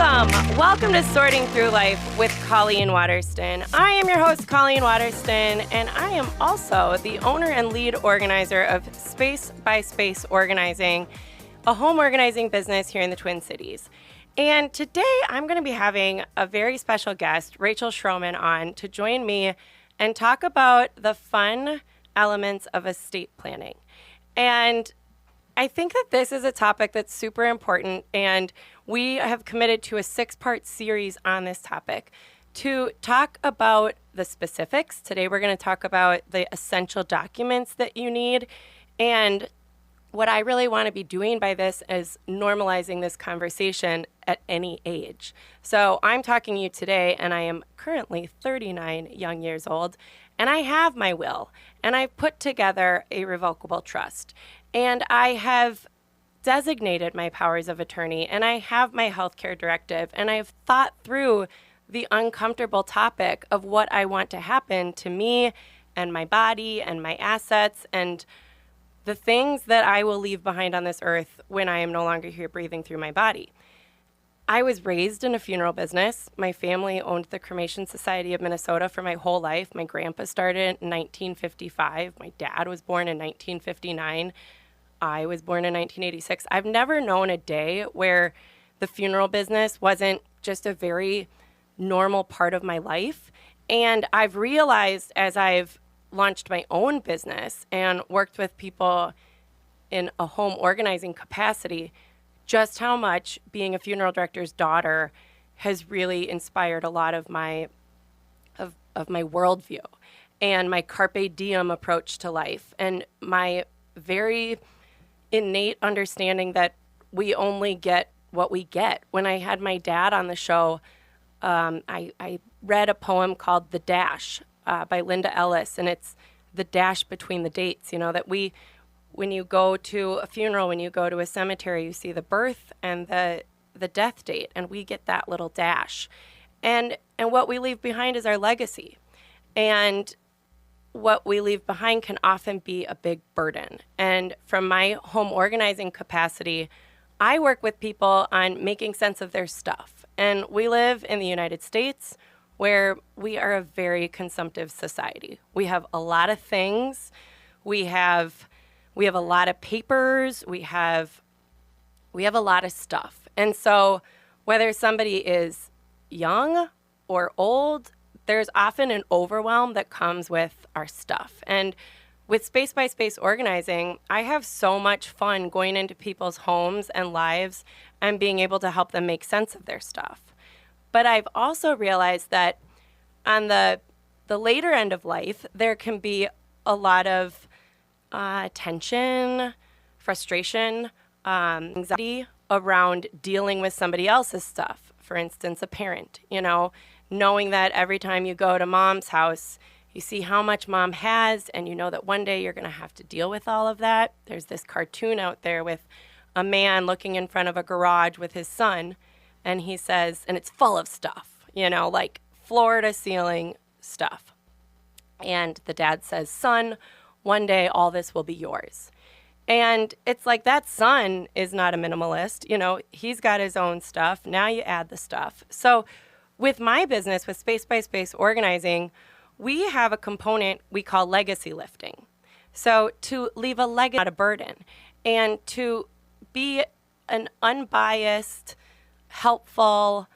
Welcome to Sorting Through Life with Colleen Waterston. I am your host, Colleen Waterston, and I am also the owner and lead organizer of Space by Space Organizing, a home organizing business here in the Twin Cities. And today I'm going to be having a very special guest, Rachel Schromen, on to join me and talk about the fun elements of estate planning. And I think that this is a topic that's super important, and we have committed to a 6-part series on this topic to talk about the specifics. Today we're going to talk about the essential documents that you need, and what I really want to be doing by this is normalizing this conversation at any age. So I'm talking to you today, and I am currently 39 young years old, and I have my will, and I've put together a revocable trust. And I have designated my powers of attorney, and I have my healthcare directive, and I've thought through the uncomfortable topic of what I want to happen to me and my body and my assets and the things that I will leave behind on this earth when I am no longer here breathing through my body. I was raised in a funeral business. My family owned the Cremation Society of Minnesota for my whole life. My grandpa started in 1955. My dad was born in 1959. I was born in 1986. I've never known a day where the funeral business wasn't just a very normal part of my life. And I've realized as I've launched my own business and worked with people in a home organizing capacity, just how much being a funeral director's daughter has really inspired a lot of my worldview and my carpe diem approach to life and my very innate understanding that we only get what we get. When I had my dad on the show, I read a poem called The Dash by Linda Ellis, and it's the dash between the dates, that when you go to a funeral, when you go to a cemetery, you see the birth and the death date, and we get that little dash. And what we leave behind is our legacy. And what we leave behind can often be a big burden. And from my home organizing capacity, I work with people on making sense of their stuff. And we live in the United States where we are a very consumptive society. We have a lot of things. We have a lot of papers. We have a lot of stuff. And so whether somebody is young or old, there's often an overwhelm that comes with our stuff. And with Space by Space Organizing, I have so much fun going into people's homes and lives and being able to help them make sense of their stuff. But I've also realized that on the later end of life, there can be a lot of tension, frustration, anxiety around dealing with somebody else's stuff. For instance, a parent, knowing that every time you go to mom's house, you see how much mom has, and you know that one day you're going to have to deal with all of that. There's this cartoon out there with a man looking in front of a garage with his son, and he says, and it's full of stuff, like floor to ceiling stuff. And the dad says, son, one day all this will be yours. And it's like that son is not a minimalist. He's got his own stuff. Now you add the stuff. So with my business, with Space by Space Organizing, we have a component we call legacy lifting. So to leave a legacy, not a burden, and to be an unbiased, helpful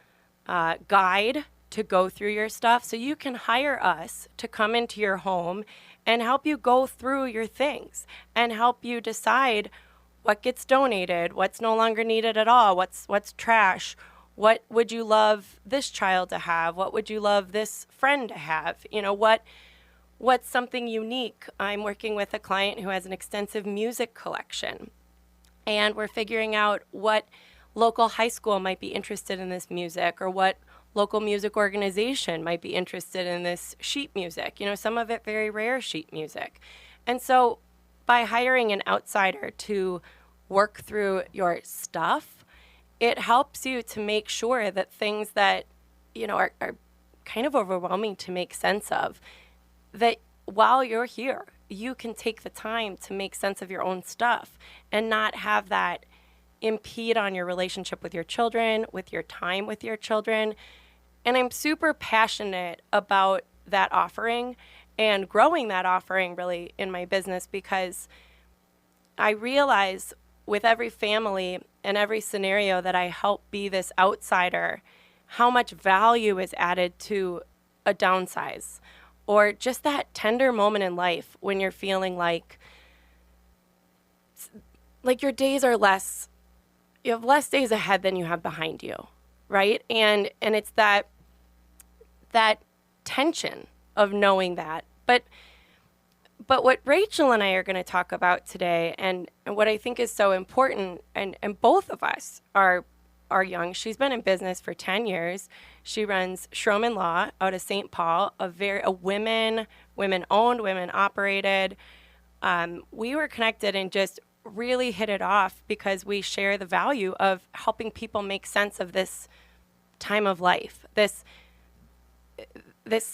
guide to go through your stuff. So you can hire us to come into your home and help you go through your things and help you decide what gets donated, what's no longer needed at all, what's trash. What would you love this child to have? What would you love this friend to have? What's something unique? I'm working with a client who has an extensive music collection, and we're figuring out what local high school might be interested in this music, or what local music organization might be interested in this sheet music. Some of it very rare sheet music. And so by hiring an outsider to work through your stuff, it helps you to make sure that things that, are kind of overwhelming to make sense of, that while you're here, you can take the time to make sense of your own stuff and not have that impede on your relationship with your children, with your time with your children. And I'm super passionate about that offering and growing that offering really in my business, because I realize with every family and every scenario that I help be this outsider, how much value is added to a downsize, or just that tender moment in life when you're feeling like your days are less, you have less days ahead than you have behind you, right? And it's that tension of knowing that. But what Rachel and I are going to talk about today, and what I think is so important, and both of us are young. She's been in business for 10 years. She runs Schromen Law out of St. Paul, a women-owned, women-operated. We were connected and just really hit it off because we share the value of helping people make sense of this time of life, this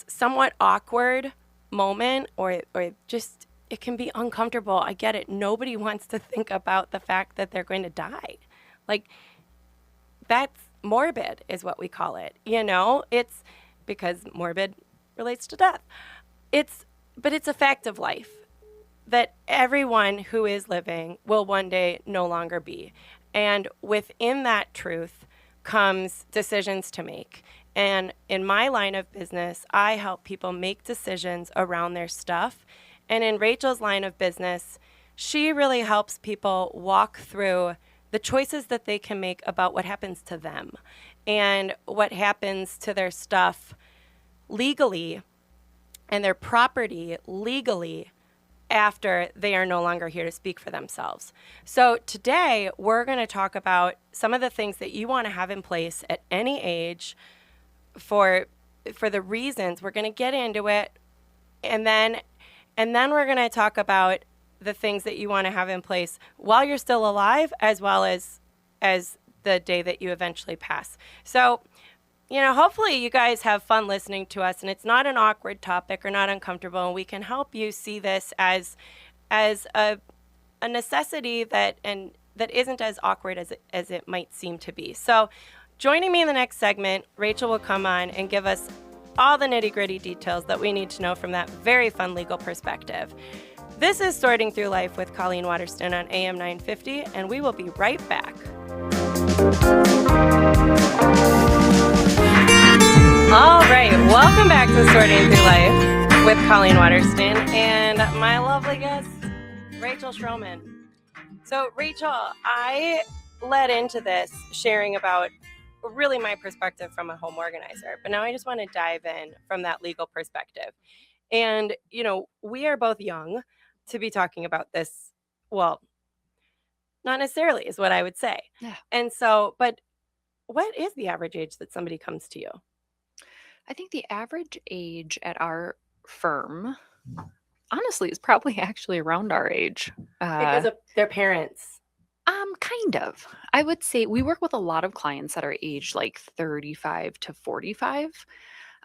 somewhat awkward moment, or just, it can be uncomfortable. I get it. Nobody wants to think about the fact that they're going to die. Like, that's morbid is what we call it. It's because morbid relates to death. But it's a fact of life that everyone who is living will one day no longer be. And within that truth comes decisions to make. And in my line of business, I help people make decisions around their stuff. And in Rachel's line of business, she really helps people walk through the choices that they can make about what happens to them and what happens to their stuff legally and their property legally after they are no longer here to speak for themselves. So today, we're going to talk about some of the things that you want to have in place at any age for the reasons. We're going to get into it, and then we're going to talk about the things that you want to have in place while you're still alive, as well as the day that you eventually pass. So, hopefully you guys have fun listening to us, and it's not an awkward topic or not uncomfortable, and we can help you see this as a necessity that isn't as awkward as it might seem to be. So, joining me in the next segment, Rachel will come on and give us all the nitty-gritty details that we need to know from that very fun legal perspective. This is Sorting Through Life with Colleen Waterston on AM 950, and we will be right back. All right, welcome back to Sorting Through Life with Colleen Waterston and my lovely guest, Rachel Schromen. So, Rachel, I led into this sharing about really my perspective from a home organizer, but now I just want to dive in from that legal perspective. And, we are both young to be talking about this. Well, not necessarily is what I would say. Yeah. And so, but what is the average age that somebody comes to you? I think the average age at our firm, honestly, is probably actually around our age. Because of their parents. Kind of. I would say we work with a lot of clients that are aged like 35 to 45.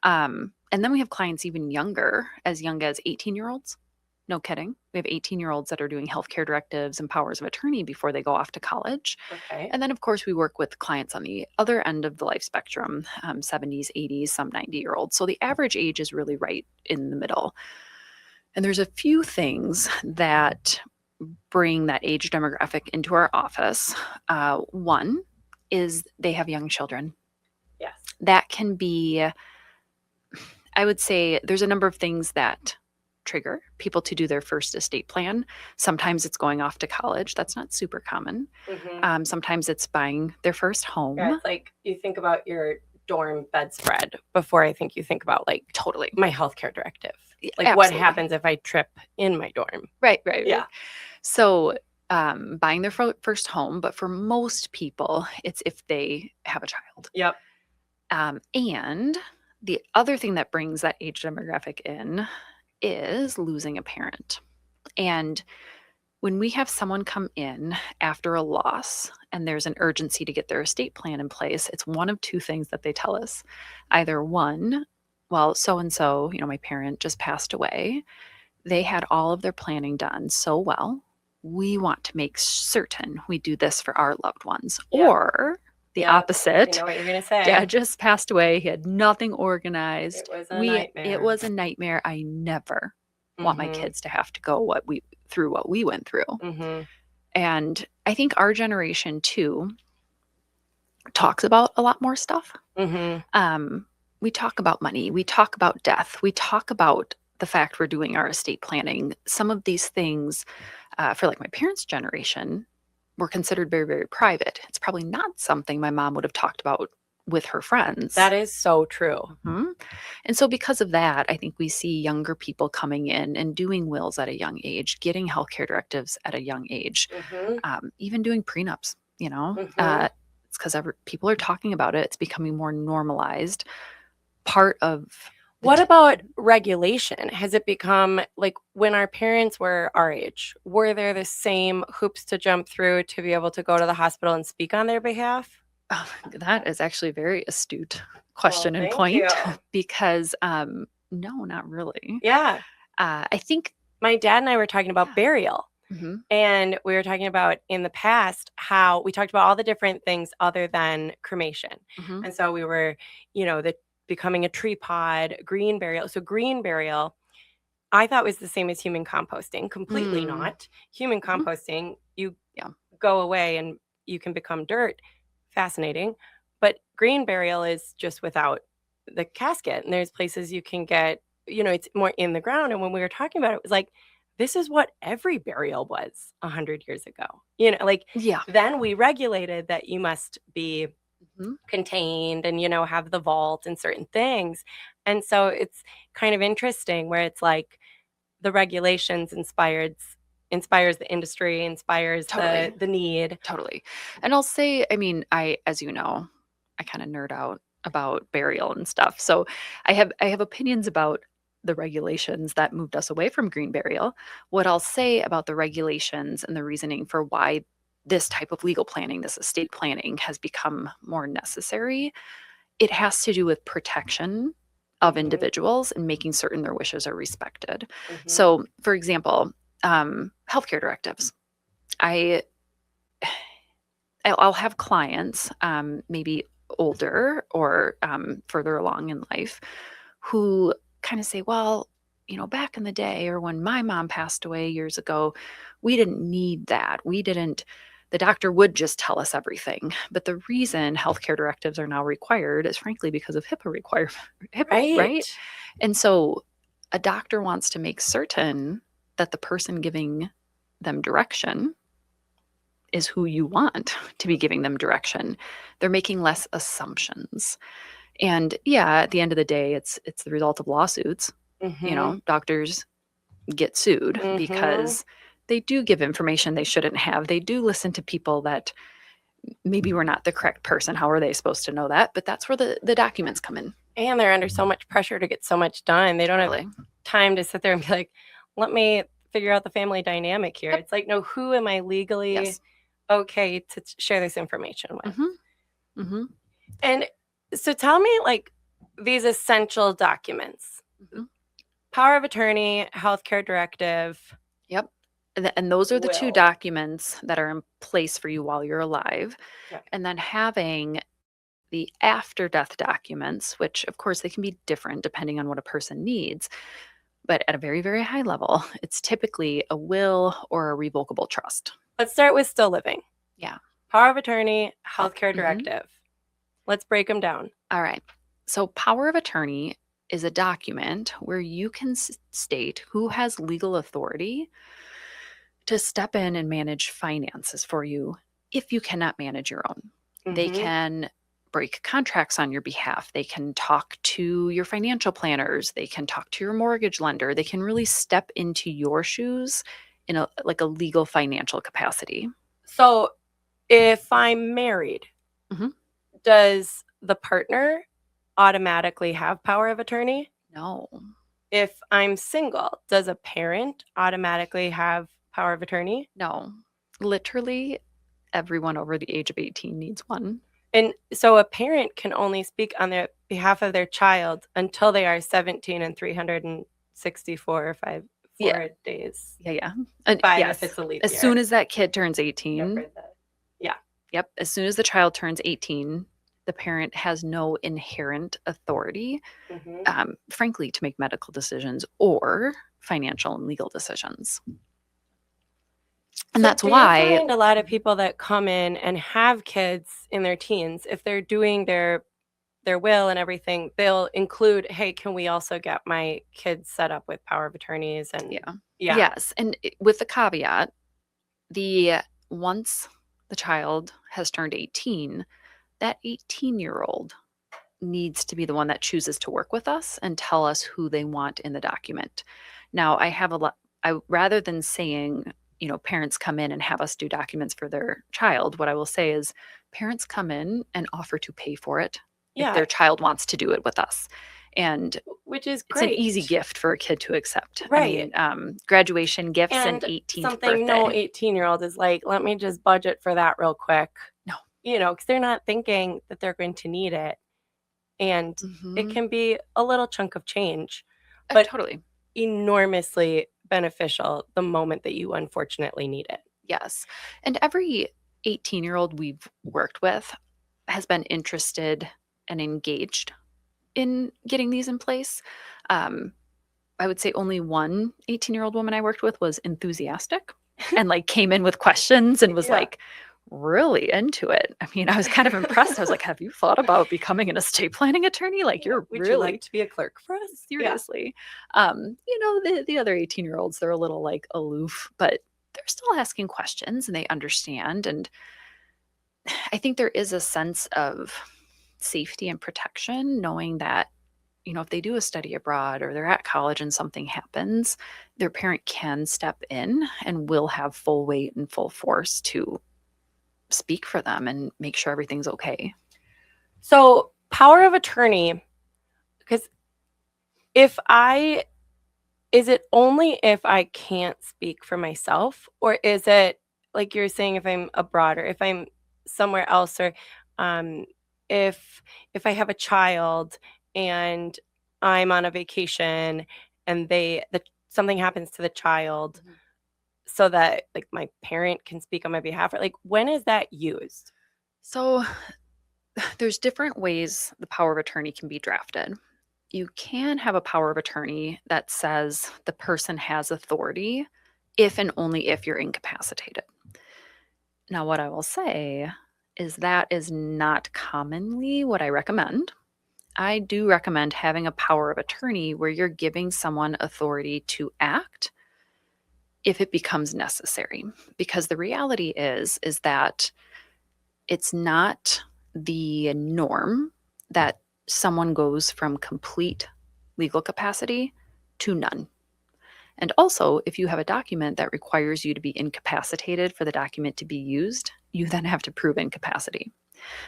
And then we have clients even younger, as young as 18-year-olds. No kidding. We have 18-year-olds that are doing healthcare directives and powers of attorney before they go off to college. Okay. And then, of course, we work with clients on the other end of the life spectrum, 70s, 80s, some 90-year-olds. So the average age is really right in the middle. And there's a few things that bring that age demographic into our office. One is they have young children. Yes. That can be, I would say there's a number of things that trigger people to do their first estate plan. Sometimes it's going off to college. That's not super common. Mm-hmm. Sometimes it's buying their first home. Yeah, it's like you think about your dorm bedspread before I think you think about totally my healthcare directive. Absolutely. What happens if I trip in my dorm? Right. Yeah. So buying their first home, but for most people, it's if they have a child. Yep. And the other thing that brings that age demographic in is losing a parent. And when we have someone come in after a loss and there's an urgency to get their estate plan in place, it's one of two things that they tell us. Either one, well, so-and-so, my parent just passed away. They had all of their planning done so well. we want to make certain we do this for our loved ones. Yep. Or the Yep. I opposite. know what you're going to say. Dad just passed away. He had nothing organized. It was a nightmare. It was a nightmare. I never want my kids to have to go through what we went through. Mm-hmm. And I think our generation too talks about a lot more stuff. Mm-hmm. We talk about money. We talk about death. We talk about the fact we're doing our estate planning. Some of these things, for like my parents' generation, were considered very, very private. It's probably not something my mom would have talked about with her friends. That is so true. Mm-hmm. And so because of that, I think we see younger people coming in and doing wills at a young age, getting healthcare directives at a young age, even doing prenups, it's because people are talking about it. It's becoming more normalized. Part of what about regulation? Has it become like when our parents were our age, were there the same hoops to jump through to be able to go to the hospital and speak on their behalf? Oh, that is actually a very astute question and thank point you. because no, not really. Yeah. I think my dad and I were talking about burial. Mm-hmm. And we were talking about in the past how we talked about all the different things other than cremation. Mm-hmm. And so we were, becoming a tree pod, green burial. So green burial, I thought was the same as human composting. Completely not. Human composting, you go away and you can become dirt. Fascinating. But green burial is just without the casket. And there's places you can get, it's more in the ground. And when we were talking about it, it was like, this is what every burial was 100 years ago. Then we regulated that you must be contained and, have the vault and certain things. And so it's kind of interesting where it's like the regulations inspires the industry, inspires the need. Totally. And I'll say, as you know, I kind of nerd out about burial and stuff. So I have opinions about the regulations that moved us away from green burial. What I'll say about the regulations and the reasoning for why this type of legal planning, this estate planning, has become more necessary, it has to do with protection of individuals and making certain their wishes are respected. So, for example, healthcare directives. I'll have clients, maybe older or further along in life, who kind of say, well, back in the day or when my mom passed away years ago, we didn't need that. The doctor would just tell us everything. But the reason healthcare directives are now required is frankly because of HIPAA right? And so a doctor wants to make certain that the person giving them direction is who you want to be giving them direction. They're making less assumptions. And at the end of the day, it's the result of lawsuits. Doctors get sued because they do give information they shouldn't have. They do listen to people that maybe were not the correct person. How are they supposed to know that? But that's where the documents come in. And they're under so much pressure to get so much done. They don't have time to sit there and be like, let me figure out the family dynamic here. It's like, no, who am I legally okay to share this information with? And so tell me, like, these essential documents. Power of attorney, healthcare directive. Yep. And those are the two documents that are in place for you while you're alive. And then having the after death documents, which of course they can be different depending on what a person needs. But at a very, very high level, it's typically a will or a revocable trust. Let's start with still living. Yeah. Power of attorney, healthcare directive. Let's break them down. All right. So power of attorney is a document where you can state who has legal authority to step in and manage finances for you if you cannot manage your own. They can break contracts on your behalf. They can talk to your financial planners. They can talk to your mortgage lender. They can really step into your shoes in a legal financial capacity. So if I'm married, does the partner automatically have power of attorney? No. If I'm single, does a parent automatically have power of attorney? No. Literally everyone over the age of 18 needs one. And so a parent can only speak on their behalf of their child until they are 17 and 364 or 4 days. Yeah. 5 if it's a leap As year. soon as that kid turns Yeah, 18, yeah. yep, as soon as the child turns 18, the parent has no inherent authority, frankly, to make medical decisions or financial and legal decisions. And So that's do why you find a lot of people that come in and have kids in their teens, if they're doing their will and everything, they'll include, hey, can we also get my kids set up with power of attorneys? And yes, and with the caveat, once the child has turned 18, that 18-year-old needs to be the one that chooses to work with us and tell us who they want in the document. Now, rather than saying, parents come in and have us do documents for their child, what I will say is parents come in and offer to pay for it if their child wants to do it with us. And which is it's an great. easy gift for a kid to accept. Right. I mean, graduation gifts and 18th something birthday. no 18-year-old is like, let me just budget for that real quick. No. Because they're not thinking that they're going to need it. And it can be a little chunk of change, but totally enormously beneficial the moment that you unfortunately need it. Yes. And every 18-year-old we've worked with has been interested and engaged in getting these in place. I would say only one 18-year-old woman I worked with was enthusiastic and came in with questions and was really into it. I mean, I was kind of impressed. I was like, have you thought about becoming an estate planning attorney? Would you like to be a clerk for us? Seriously. The other 18-year-olds, they're a little aloof, but they're still asking questions and they understand. And I think there is a sense of safety and protection knowing that, if they do a study abroad or they're at college and something happens, their parent can step in and will have full weight and full force to speak for them and make sure everything's okay. So power of attorney, because is it only if I can't speak for myself, or is it like you're saying, if I'm abroad or if I'm somewhere else, or if I have a child and I'm on a vacation and something happens to the child, so that my parent can speak on my behalf, or when is that used? So there's different ways the power of attorney can be drafted. You can have a power of attorney that says the person has authority if and only if you're incapacitated. Now, what I will say is that is not commonly what I recommend. I do recommend having a power of attorney where you're giving someone authority to act if it becomes necessary. Because the reality is that it's not the norm that someone goes from complete legal capacity to none. And also, if you have a document that requires you to be incapacitated for the document to be used, you then have to prove incapacity.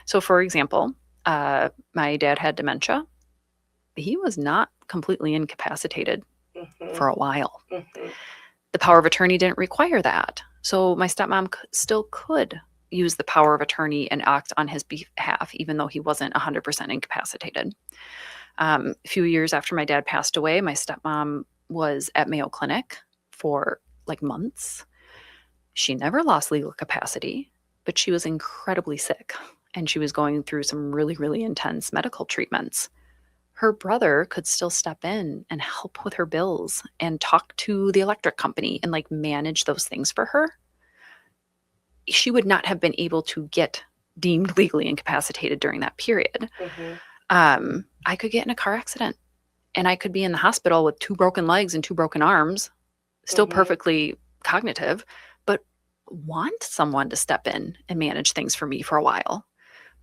So, for example, my dad had dementia. He was not completely incapacitated for a while. The power of attorney didn't require that. So my stepmom still could use the power of attorney and act on his behalf, even though he wasn't 100% incapacitated. A few years after my dad passed away, my stepmom was at Mayo Clinic for months. She never lost legal capacity, but she was incredibly sick and she was going through some really, really intense medical treatments. Her brother could still step in and help with her bills and talk to the electric company and manage those things for her. She would not have been able to get deemed legally incapacitated during that period. I could get in a car accident and I could be in the hospital with 2 broken legs and 2 broken arms, still perfectly cognitive, but want someone to step in and manage things for me for a while.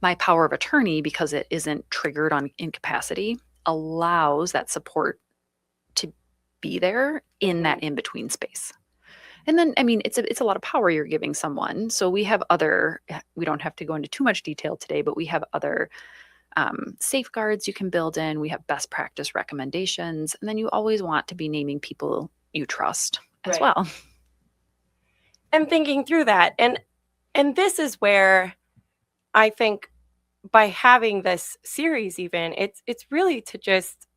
My power of attorney, because it isn't triggered on incapacity, allows that support to be there in that in-between space. And then, I mean, it's a lot of power you're giving someone. So we don't have to go into too much detail today, but we have other safeguards you can build in. We have best practice recommendations. And then you always want to be naming people you trust as well. And thinking through that. And this is where I think by having this series, even, it's really to just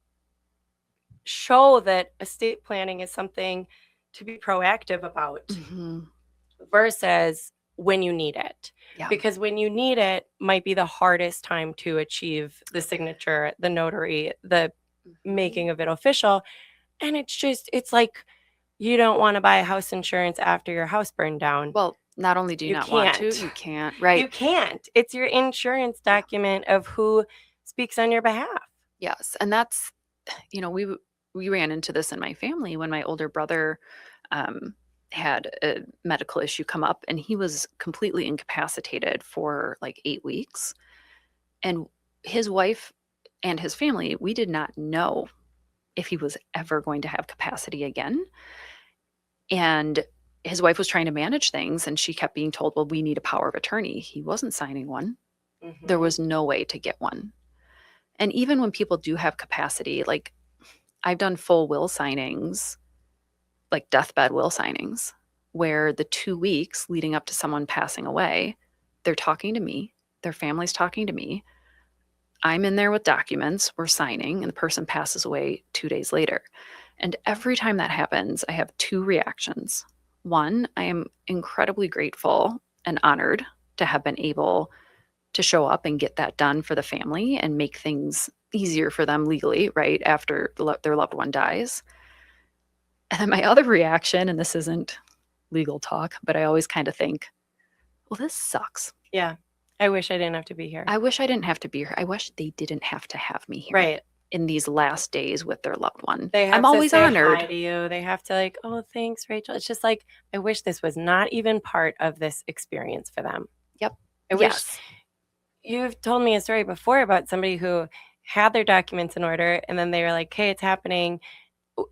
show that estate planning is something to be proactive about versus when you need it. Yeah. Because when you need it might be the hardest time to achieve the signature, the notary, the making of it official. And it's like you don't want to buy house insurance after your house burned down. Well, not only do you not want to, you can't, right? You can't. It's your insurance document of who speaks on your behalf. Yes. And that's, we ran into this in my family when my older brother had a medical issue come up, and he was completely incapacitated for like 8 weeks. And his wife and his family, we did not know if he was ever going to have capacity again. And his wife was trying to manage things, and she kept being told, well, we need a power of attorney. He wasn't signing one. There was no way to get one. And even when people do have capacity, like I've done full will signings, like deathbed will signings, where the 2 weeks leading up to someone passing away, they're talking to me, their family's talking to me. I'm in there with documents, we're signing, and the person passes away 2 days later. And every time that happens, I have 2 reactions. One, I am incredibly grateful and honored to have been able to show up and get that done for the family and make things easier for them legally, right, after their loved one dies. And then my other reaction, and this isn't legal talk, but I always kind of think, well, this sucks. Yeah. I wish I didn't have to be here. I wish I didn't have to be here. I wish they didn't have to have me here. Right. In these last days with their loved one. I'm always honored. Hi to you. They have to like, oh, thanks, Rachel. It's just like, I wish this was not even part of this experience for them. Yep. I wish you've told me a story before about somebody who had their documents in order and then they were like, hey, it's happening.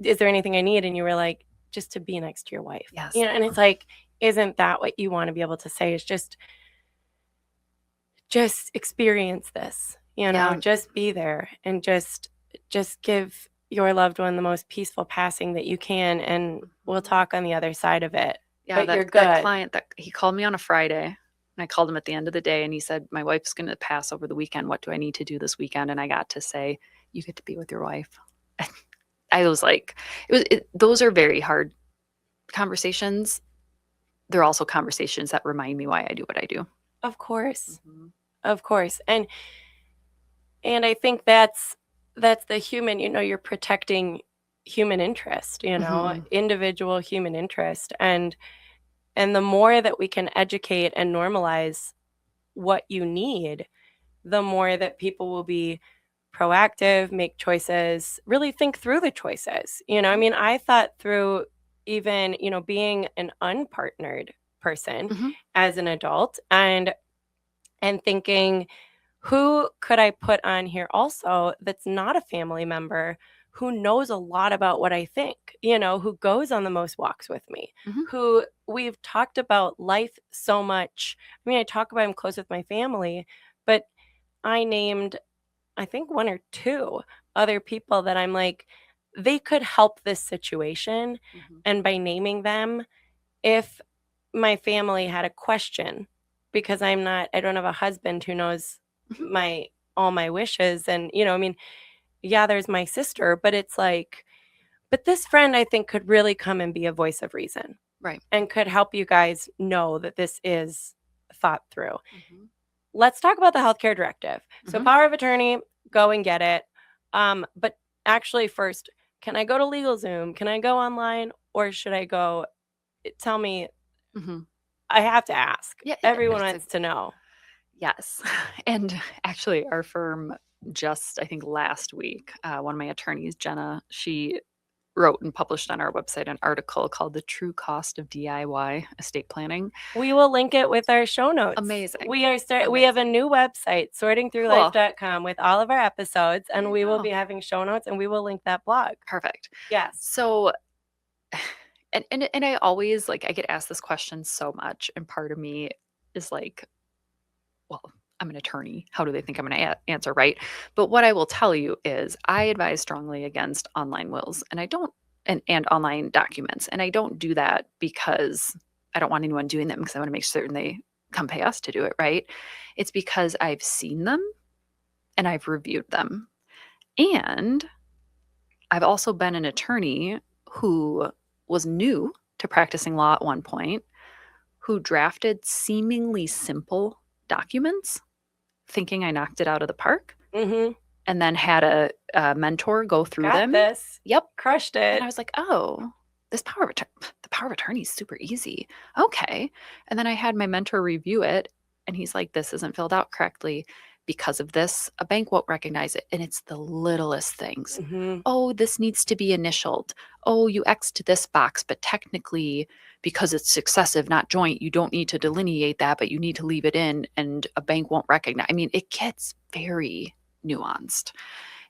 Is there anything I need? And you were like, just to be next to your wife. Yes. And it's like, isn't that what you want to be able to say? Is just experience this, just be there and just give your loved one the most peaceful passing that you can. And we'll talk on the other side of it. Yeah, but you're good. That client, that he called me on a Friday, and I called him at the end of the day, and he said, my wife's going to pass over the weekend. What do I need to do this weekend? And I got to say, you get to be with your wife. I was like, those are very hard conversations. They're also conversations that remind me why I do what I do. Of course. Of course. And I think that's the human, you're protecting human interest, individual human interest. And the more that we can educate and normalize what you need, the more that people will be proactive, make choices, really think through the choices. I thought through even, being an unpartnered person as an adult and thinking, who could I put on here also that's not a family member who knows a lot about what I think, who goes on the most walks with me, who we've talked about life so much. I talk about I'm close with my family, but I named, I think 1 or 2 other people that I'm like, they could help this situation. And by naming them, if my family had a question, because I don't have a husband who knows all my wishes. And, there's my sister, but it's like, but this friend I think could really come and be a voice of reason. Right. And could help you guys know that this is thought through. Let's talk about the healthcare directive. So power of attorney, go and get it. But actually first, can I go to LegalZoom? Can I go online? Or should I go? Tell me. I have to ask. Yeah, everyone wants to know. Yes. And actually our firm just, I think last week, one of my attorneys, Jenna, she wrote and published on our website an article called The True Cost of DIY Estate Planning. We will link it with our show notes. Amazing. We have a new website, sortingthroughlife.com, with all of our episodes, and we will be having show notes, and we will link that blog. Perfect. Yes. So, and I always, like, I get asked this question so much, and part of me is like, well, I'm an attorney. How do they think I'm going to answer, right? But what I will tell you is I advise strongly against online wills, and I don't, and online documents. And I don't do that because I don't want anyone doing them, because I want to make certain they come pay us to do it, right? It's because I've seen them and I've reviewed them. And I've also been an attorney who was new to practicing law at one point, who drafted seemingly simple documents, thinking I knocked it out of the park, Mm-hmm. and then had a mentor go through Got them. this. Yep. Crushed And it. I was like, oh, the power of attorney is super easy. Okay. And then I had my mentor review it, and he's like, this isn't filled out correctly. Because of this, a bank won't recognize it. And it's the littlest things. Mm-hmm. Oh, this needs to be initialed. Oh, you X'd this box, but technically, because it's successive, not joint, you don't need to delineate that, but you need to leave it in, and a bank won't recognize. I mean, it gets very nuanced.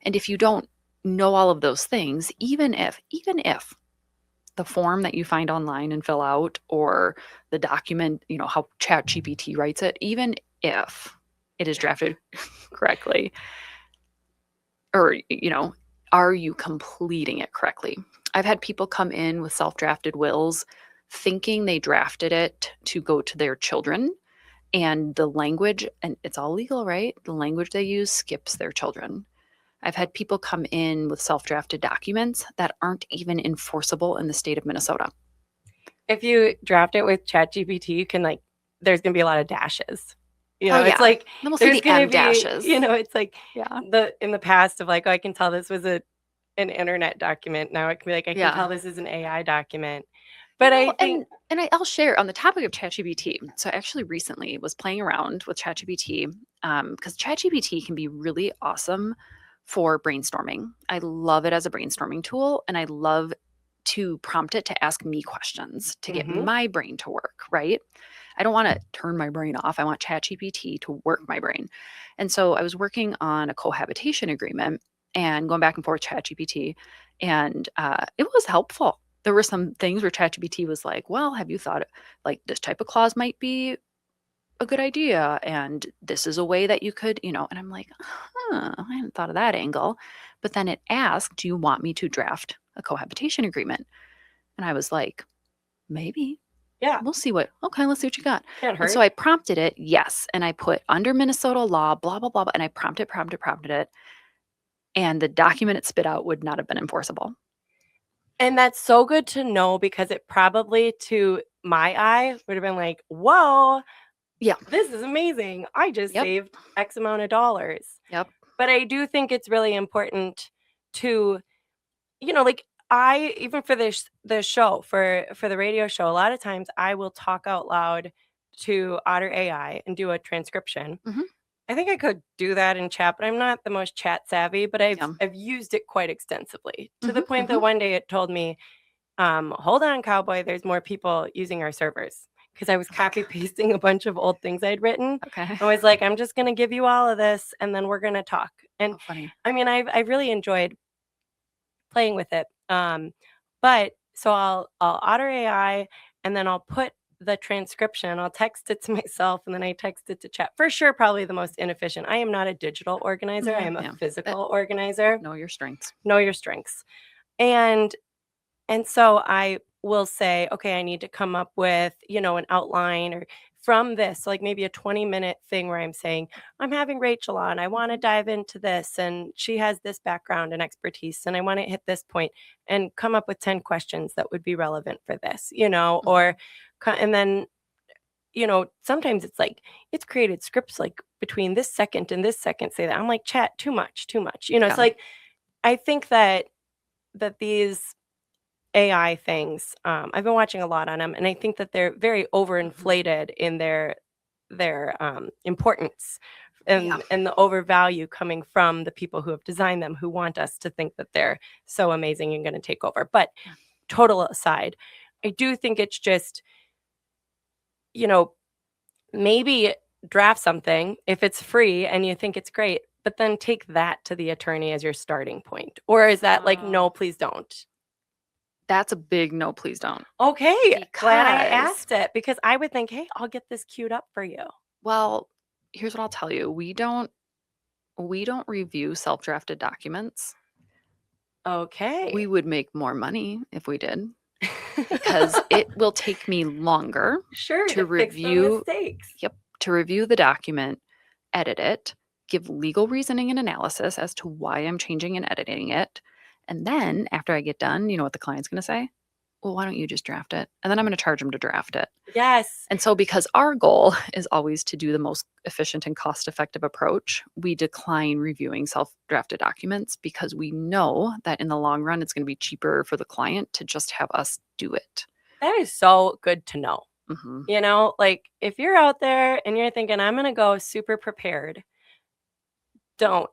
And if you don't know all of those things, even if the form that you find online and fill out, or the document, how ChatGPT writes it, even if it is drafted correctly, or, are you completing it correctly? I've had people come in with self-drafted wills thinking they drafted it to go to their children, and the language, and it's all legal, right? The language they use skips their children. I've had people come in with self-drafted documents that aren't even enforceable in the state of Minnesota. If you draft it with ChatGPT, you can there's gonna be a lot of dashes. Oh, It's yeah. like Then we'll see there's the gonna M dashes. be, it's like Yeah. in the past of I can tell this was an internet document. Now it can be I can Yeah. tell this is an AI document. But I think and I'll share on the topic of ChatGPT. So I actually recently was playing around with ChatGPT, because ChatGPT can be really awesome for brainstorming. I love it as a brainstorming tool, and I love to prompt it to ask me questions to get Mhm. my brain to work, right? I don't want to turn my brain off. I want ChatGPT to work my brain. And so I was working on a cohabitation agreement and going back and forth with ChatGPT, and it was helpful. There were some things where ChatGPT was like, well, have you thought this type of clause might be a good idea? And this is a way that you could, and I'm like, I hadn't thought of that angle. But then it asked, do you want me to draft a cohabitation agreement? And I was like, maybe. Yeah. Let's see what you got. Can't hurt. And so I prompted it, yes. And I put under Minnesota law, blah, blah, blah, blah. And I prompted it. And the document it spit out would not have been enforceable. And that's so good to know, because it probably, to my eye, would have been like, whoa, yeah, this is amazing. I just Yep. saved X amount of dollars. Yep. But I do think it's really important to, even for the show, for the radio show, a lot of times I will talk out loud to Otter AI and do a transcription. Mhm. I think I could do that in chat, but I'm not the most chat savvy, but Yeah. I've used it quite extensively, to the point that one day it told me, hold on, cowboy, there's more people using our servers. Because I was copy pasting a bunch of old things I'd written. Okay. I was like, I'm just going to give you all of this, and then we're going to talk. And Oh, funny. I mean, I've really enjoyed playing with it. But so I'll Otter AI, and then I'll put the transcription, I'll text it to myself, and then I text it to chat. For sure, probably the most inefficient. I am not a digital organizer. I am a physical organizer. Know your strengths. Know your strengths. And so I will say, okay, I need to come up with, an outline, or from this, like maybe a 20-minute thing where I'm saying, I'm having Rachel on, I want to dive into this, and she has this background and expertise, and I want to hit this point and come up with 10 questions that would be relevant for this, or, and then, sometimes it's created scripts between this second and this second say that. I'm like, chat, too much. It's like, I think that these AI things, I've been watching a lot on them, and I think that they're very overinflated in their importance, and the overvalue coming from the people who have designed them, who want us to think that they're so amazing and going to take over. But total aside, I do think it's just, maybe draft something if it's free and you think it's great, but then take that to the attorney as your starting point. Or is that no, please don't? That's a big no, please don't. Okay, glad I asked it, because I would think, hey, I'll get this queued up for you. Well, here's what I'll tell you. We don't review self-drafted documents. Okay. We would make more money if we did, because it will take me longer to review mistakes. Yep, to review the document, edit it, give legal reasoning and analysis as to why I'm changing and editing it, And then after I get done, you know what the client's going to say? Well, why don't you just draft it? And then I'm going to charge them to draft it. Yes. And so because our goal is always to do the most efficient and cost-effective approach, we decline reviewing self-drafted documents because we know that in the long run, it's going to be cheaper for the client to just have us do it. That is so good to know. Mm-hmm. You know, like if you're out there and you're thinking, I'm going to go super prepared, don't.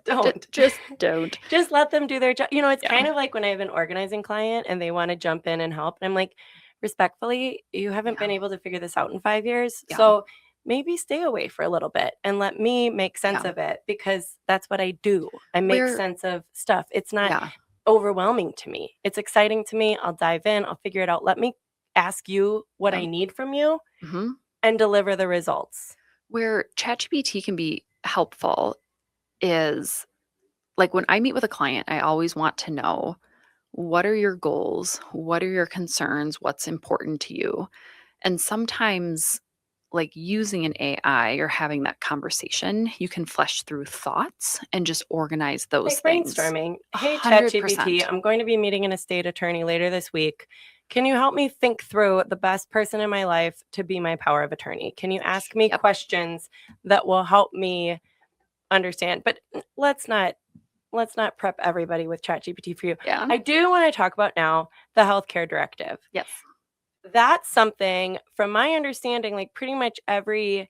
Don't. Just don't. Just let them do their job. You know, it's Yeah. kind of like when I have an organizing client and they want to jump in and help. And I'm like, respectfully, you haven't been able to figure this out in 5 years. Yeah. So maybe stay away for a little bit and let me make sense Yeah. of it, because that's what I do. I make sense of stuff. It's not overwhelming to me. It's exciting to me. I'll dive in. I'll figure it out. Let me ask you what I need from you and deliver the results. Where ChatGPT can be helpful is like when I meet with a client, I always want to know, what are your goals? What are your concerns? What's important to you? And sometimes, like using an AI or having that conversation, you can flesh through thoughts and just organize those Like things. brainstorming. Hey, 100%. ChatGPT, I'm going to be meeting an estate attorney later this week. Can you help me think through the best person in my life to be my power of attorney? Can you ask me questions that will help me understand? But let's not prep everybody with ChatGPT for you. Yeah. I do want to talk about now the healthcare directive. Yes. That's something, from my understanding, like pretty much every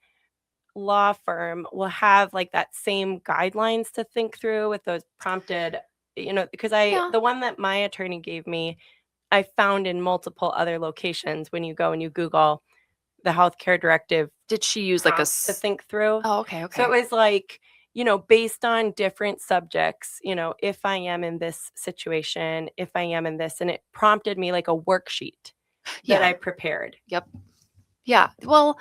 law firm will have like that same guidelines to think through with those prompted, you know, because the one that my attorney gave me, I found in multiple other locations when you go and you Google the healthcare directive. Did she use like a to think through? Oh, okay. So it was like, you know, based on different subjects, you know, if I am in this situation, if I am in this, and it prompted me like a worksheet that I prepared. Yep. Yeah. Well,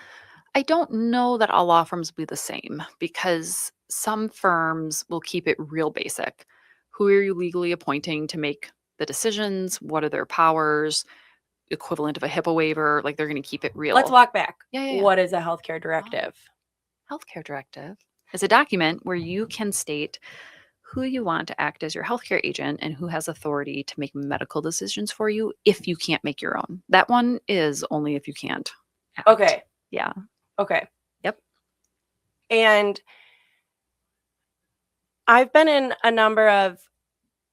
I don't know that all law firms will be the same, because some firms will keep it real basic. Who are you legally appointing to make the decisions? What are their powers? Equivalent of a HIPAA waiver. Like they're going to keep it real. Let's walk back. Yeah. What is a healthcare directive? Healthcare directive is a document where you can state who you want to act as your healthcare agent and who has authority to make medical decisions for you if you can't make your own. That one is only if you can't act. Okay. Yeah. Okay. Yep. And I've been in a number of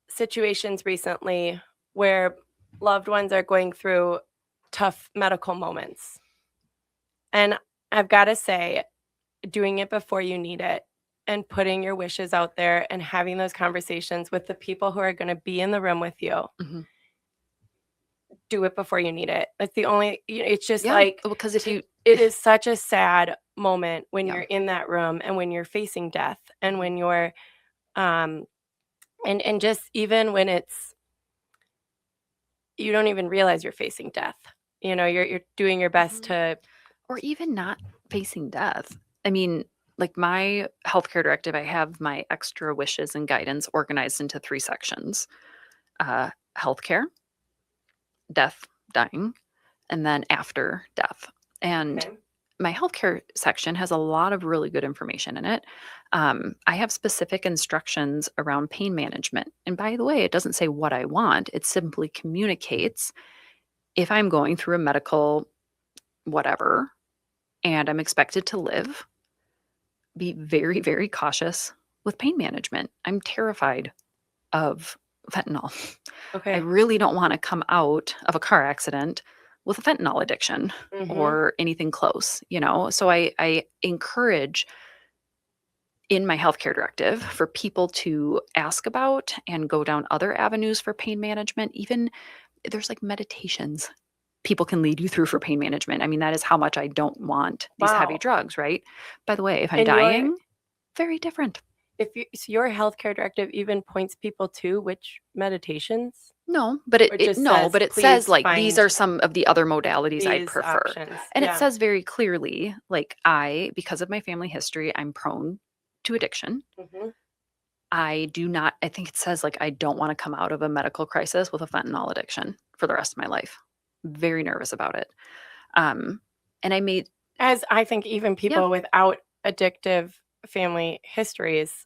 situations recently where loved ones are going through tough medical moments. And I've got to say, doing it before you need it and putting your wishes out there and having those conversations with the people who are going to be in the room with you. Do it before you need it. That's the only, it's just like, because if it is such a sad moment when you're in that room and when you're facing death and when you're, and just even when it's, you don't even realize you're facing death. You know, you're doing your best to, or even not facing death. I mean, like my healthcare directive, I have my extra wishes and guidance organized into 3 sections: healthcare, death, dying, and then after death. And my healthcare section has a lot of really good information in it. I have specific instructions around pain management. And by the way, it doesn't say what I want. It simply communicates, if I'm going through a medical whatever and I'm expected to live, be very, very cautious with pain management. I'm terrified of fentanyl. I really don't want to come out of a car accident with a fentanyl addiction or anything close, you know? So I encourage in my healthcare directive for people to ask about and go down other avenues for pain management. Even there's like meditations people can lead you through for pain management. I mean, that is how much I don't want these heavy drugs, right? By the way, if I'm dying, very different. So your healthcare directive even points people to which meditations? No, but it says like these are some of the other modalities I prefer. Options. And it says very clearly, like, because of my family history, I'm prone to addiction. I think it says like I don't want to come out of a medical crisis with a fentanyl addiction for the rest of my life. Very nervous about it. And I think even people without addictive family histories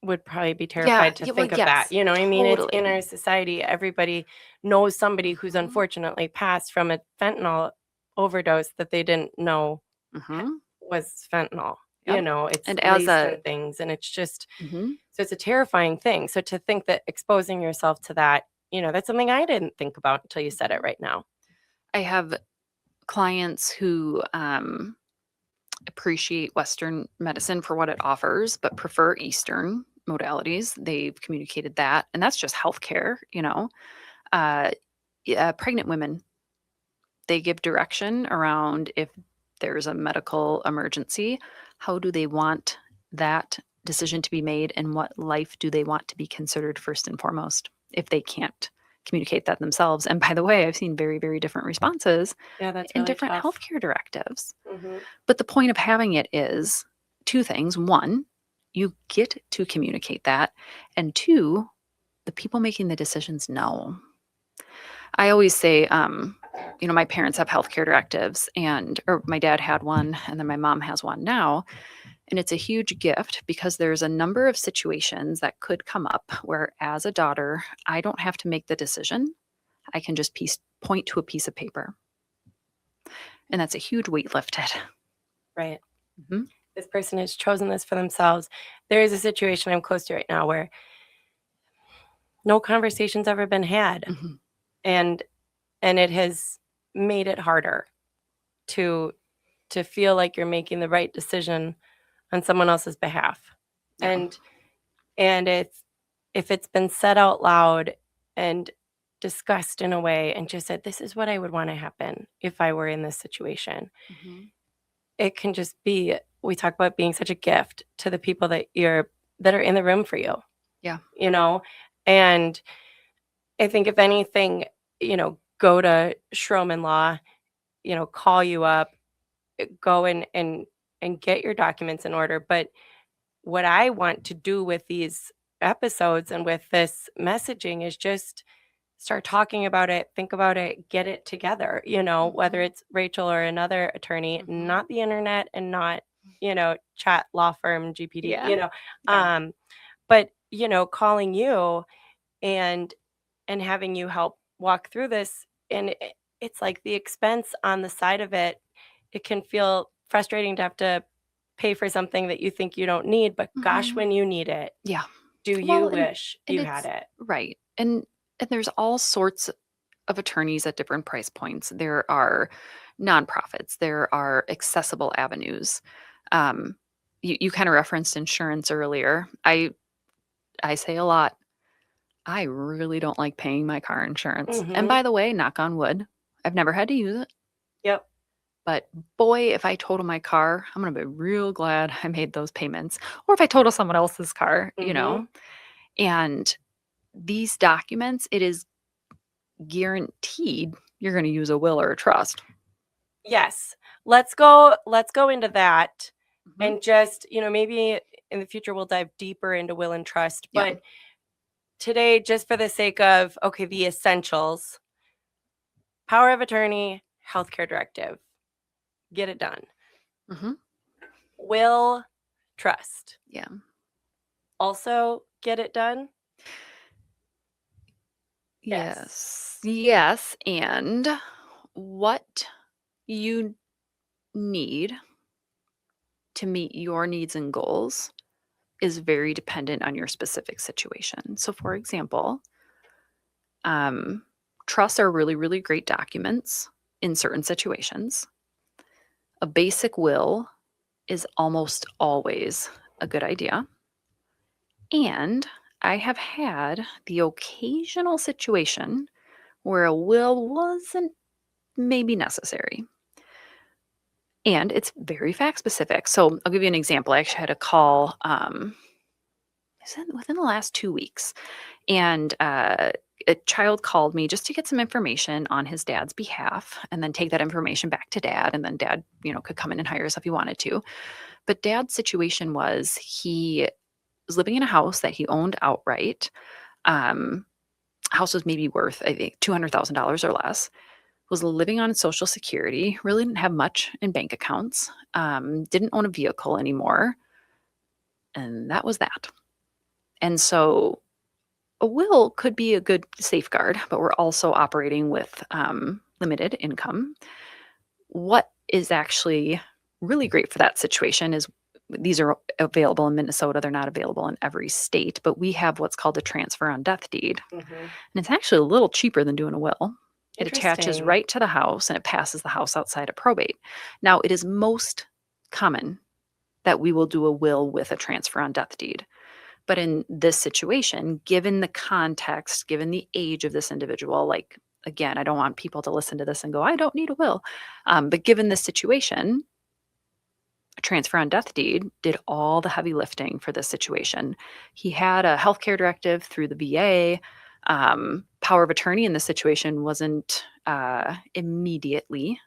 would probably be Yeah, terrified to yeah, well, think of that. yes, You know what I mean? It's in our totally. society. Everybody knows somebody who's Mhm, unfortunately passed from a fentanyl overdose that they didn't know mhm, was fentanyl. yep, It's and as laced a in things, and it's just mhm, so it's a terrifying thing. So to think that exposing yourself to that, that's something I didn't think about until you said it mhm. right now. I have clients who, appreciate Western medicine for what it offers, but prefer Eastern modalities. They've communicated that, and that's just healthcare, you know? Uh, yeah, pregnant women, they give direction around if there's a medical emergency, how do they want that decision to be made, and what life do they want to be considered first and foremost if they can't communicate that themselves. And by the way, I've seen very, very different responses Yeah, that's in really different tough. healthcare directives. Hmm. But the point of having it is two things. One, you get to communicate that. And two, the people making the decisions know. I always say, my parents have healthcare directives, or my dad had one, and then my mom has one now. And it's a huge gift because there's a number of situations that could come up where, as a daughter, I don't have to make the decision. I can just point to a piece of paper. And that's a huge weight lifted. Right. Hmm. This person has chosen this for themselves. There is a situation I'm close to right now where no conversation's ever been had, Hmm. and it has made it harder to feel like you're making the right decision on someone else's behalf. Yeah. And it's if it's been said out loud and discussed in a way and just said, this is what I would want to happen if I were in this situation. Hmm. It can just be, we talk about being such a gift to the people that are in the room for you, Yeah. you know? And I think if anything, go to Schromen Law, call you up, go and get your documents in order. But what I want to do with these episodes and with this messaging is just start talking about it, think about it, get it together, whether Hmm. it's Rachel or another attorney, Hmm. not the internet and not, chat law firm GPD, Yeah. Yeah. um, but, calling you and having you help walk through this. And it's like the expense on the side of it, it can feel frustrating to have to pay for something that you think you don't need, but gosh, Hmm. when you need it, Yeah. do you Well, wish and you had it's it? right. And there's all sorts of attorneys at different price points. There are nonprofits, there are accessible avenues. Um, you kind of referenced insurance earlier. I say a lot, I really don't like paying my car insurance. And Mhm. by the way, knock on wood, I've never had to use it. Yep. But boy, if I total my car, I'm going to be real glad I made those payments. Or if I total someone else's car, Mhm. And these documents, it is guaranteed you're going to use a will or a trust. Yes. Let's go into that Mhm. and just, maybe in the future we'll dive deeper into will and trust, Yeah. but today just for the sake of okay, the essentials, power of attorney, healthcare directive, get it done. Mhm. Will, trust, Yeah. also get it done? Yes. Yes. Yes. And what you need to meet your needs and goals is very dependent on your specific situation. So, for example, um, trusts are really, really great documents in certain situations. A basic will is almost always a good idea. And I have had the occasional situation where a will wasn't maybe necessary. And it's very fact specific. So I'll give you an example. I actually had a call within the last 2 weeks, and a child called me just to get some information on his dad's behalf and then take that information back to dad. And then dad, could come in and hire us if he wanted to. But dad's situation was he was living in a house that he owned outright. Um, House was maybe worth, I think, $200,000 or less. Was living on Social Security, really didn't have much in bank accounts, didn't own a vehicle anymore. And that was that. And so a will could be a good safeguard, but we're also operating with limited income. What is actually really great for that situation is these are available in Minnesota. They're not available in every state, but we have what's called a transfer on death deed. Mm-hmm. And it's actually a little cheaper than doing a will. It attaches Interesting. right to the house and it passes the house outside of probate. Now, it is most common that we will do a will with a transfer on death deed. But in this situation, given the context, given the age of this individual, like, again, I don't want people to listen to this and go, I don't need a will. But given this situation, a transfer on death deed did all the heavy lifting for this situation. He had a healthcare directive through the VA. Power of attorney in this situation wasn't immediately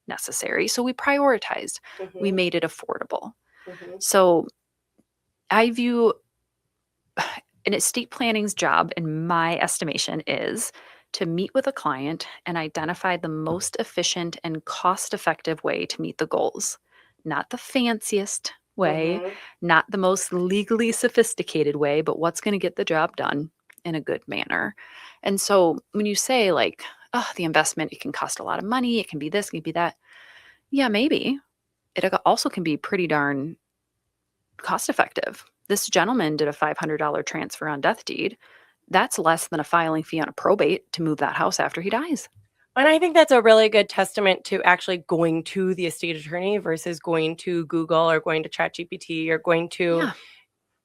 necessary. So we prioritized. Mm-hmm. We made it affordable. Mm-hmm. So I view an estate planning's job, in my estimation, is to meet with a client and identify the most efficient and cost-effective way to meet the goals. Not the fanciest way, Mm-hmm. not the most legally sophisticated way, but what's going to get the job done in a good manner. And so when you say like, oh, the investment, it can cost a lot of money, it can be this, it can be that. Yeah, maybe. It also can be pretty darn cost effective. This gentleman did a $500 transfer on death deed. That's less than a filing fee on a probate to move that house after he dies. And I think that's a really good testament to actually going to the estate attorney versus going to Google or going to ChatGPT or going to,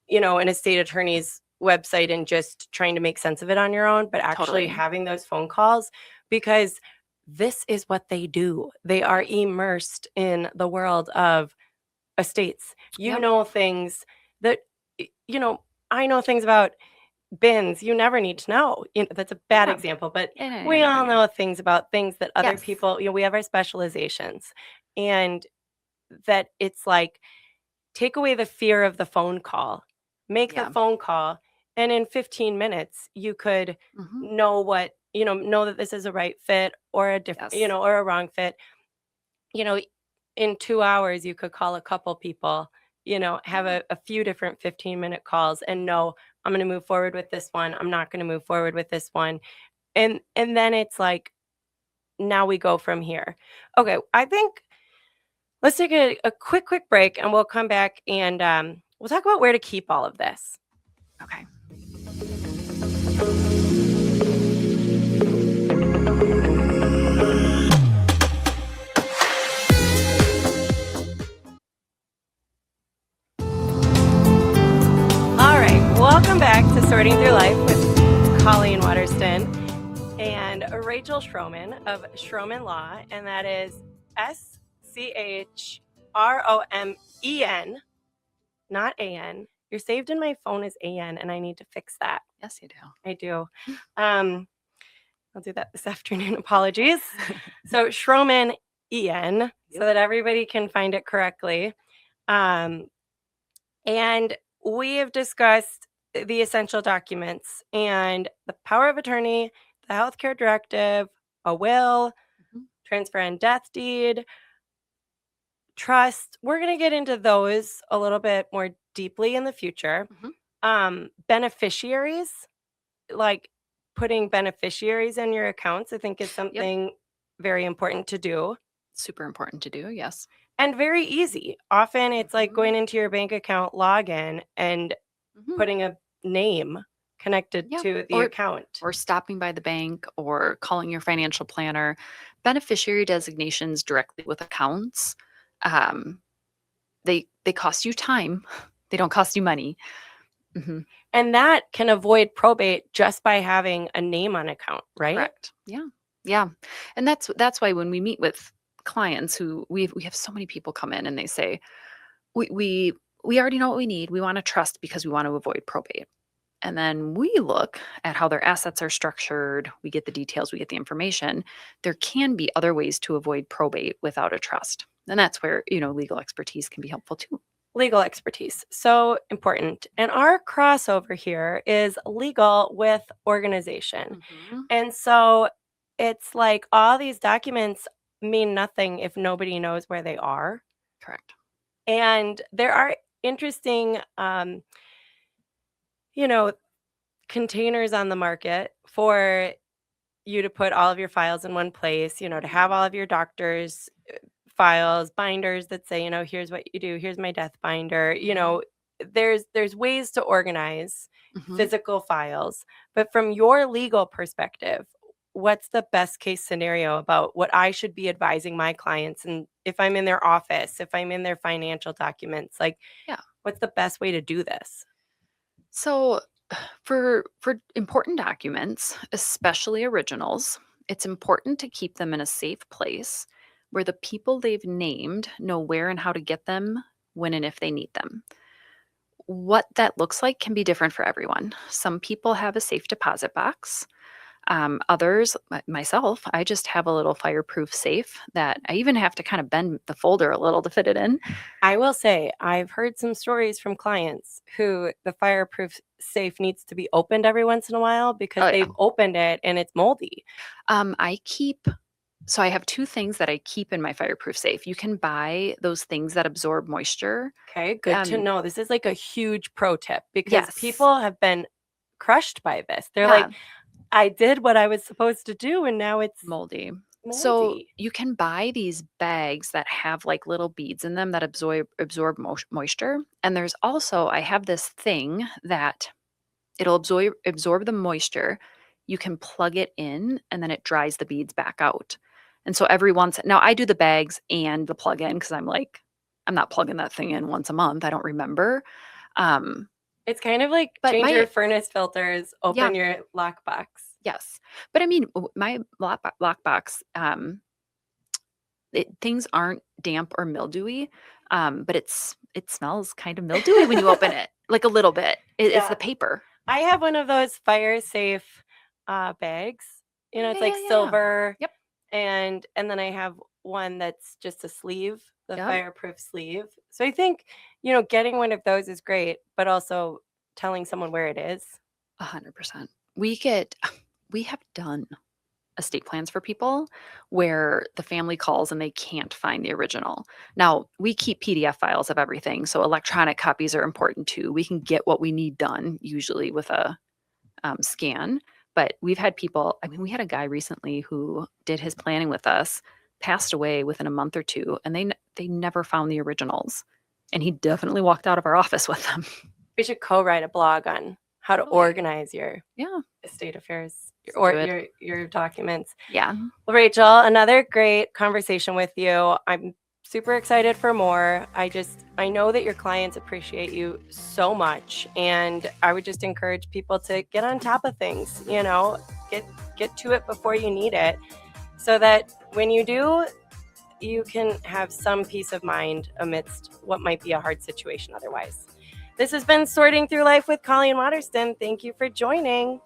an estate attorney's website and just trying to make sense of it on your own, but actually Totally. having those phone calls, because this is what they do. They are immersed in the world of estates. You Yep. know things that, I know things about bins you never need to know. That's a bad Yeah. example, but Yeah, we yeah, all yeah. know things about things that other Yes. people, we have our specializations. And that it's like, take away the fear of the phone call, make the Yeah. phone call, and in 15 minutes, you could Mhm. know that this is a right fit or a different, Yes. or a wrong fit. You know, in 2 hours, you could call a couple people, have Yeah. a few different 15-minute calls and know I'm going to move forward with this one. I'm not going to move forward with this one. And then it's like, now we go from here. Okay, I think let's take a quick break and we'll come back and we'll talk about where to keep all of this. Okay. All right, welcome back to Sorting Through Life with Colleen Waterston and Rachel Schromen of Schromen Law, and that is SCHROMEN, not AN. You're saved in my phone as AN, and I need to fix that. Yes, you do. I do. I'll do that this afternoon. Apologies. So Schromen EN, so that everybody can find it correctly. And we have discussed the essential documents and the power of attorney, the healthcare directive, a will, transfer and death deed, trust. We're going to get into those a little bit more deeply in the future. Beneficiaries, like putting beneficiaries in your accounts, I think is something very important to do. Super important to do. Yes. And very easy. Often it's like going into your bank account login and putting a name connected to the account. Or stopping by the bank or calling your financial planner. Beneficiary designations directly with accounts, they cost you time. They don't cost you money. And that can avoid probate just by having a name on account, right? Correct. Yeah. Yeah. And that's why when we meet with clients who we have so many people come in and they say, we already know what we need. We want to trust because we want to avoid probate. And then we look at how their assets are structured. We get the details, we get the information. There can be other ways to avoid probate without a trust. And that's where, legal expertise can be helpful too. Legal expertise, so important. And our crossover here is legal with organization. And so it's like all these documents mean nothing if nobody knows where they are. Correct. And there are interesting containers on the market for you to put all of your files in one place, to have all of your doctor's files, binders that say, here's what you do, here's my death binder. There's ways to organize physical files. But from your legal perspective, what's the best case scenario about what I should be advising my clients? And if I'm in their office, if I'm in their financial documents, what's the best way to do this? So for important documents, especially originals, it's important to keep them in a safe place where the people they've named know where and how to get them when and if they need them. What that looks like can be different for everyone. Some people have a safe deposit box. Others, myself, I just have a little fireproof safe that I even have to kind of bend the folder a little to fit it in. I will say I've heard some stories from clients who the fireproof safe needs to be opened every once in a while because they've opened it and it's moldy. So I have two things that I keep in my fireproof safe. You can buy those things that absorb moisture. Okay, good to know. This is like a huge pro tip because people have been crushed by this. They're like, I did what I was supposed to do and now it's moldy. So you can buy these bags that have like little beads in them that absorb moisture. And there's also, I have this thing that it'll absorb the moisture. You can plug it in and then it dries the beads back out. And so now I do the bags and the plug in because I'm like, I'm not plugging that thing in once a month. I don't remember. It's kind of like change your furnace filters, open your lockbox. Yes. But I mean, my lockbox, things aren't damp or mildewy, but it smells kind of mildewy when you open it, like a little bit. It's the paper. I have one of those fire safe bags. It's like silver. Yep. And then I have one that's just a sleeve, the fireproof sleeve. So I think, getting one of those is great, but also telling someone where it is. 100%. We have done estate plans for people where the family calls and they can't find the original. Now, we keep PDF files of everything, so electronic copies are important too. We can get what we need done, usually with a scan. But we've had people, we had a guy recently who did his planning with us, passed away within a month or two, and they never found the originals. And he definitely walked out of our office with them. We should co-write a blog on how to organize your estate affairs or your documents. Yeah. Well, Rachel, another great conversation with you. I'm super excited for more. I know that your clients appreciate you so much, and I would just encourage people to get on top of things, get to it before you need it, so that when you do, you can have some peace of mind amidst what might be a hard situation otherwise. This has been Sorting Through Life with Colleen Waterston. Thank you for joining.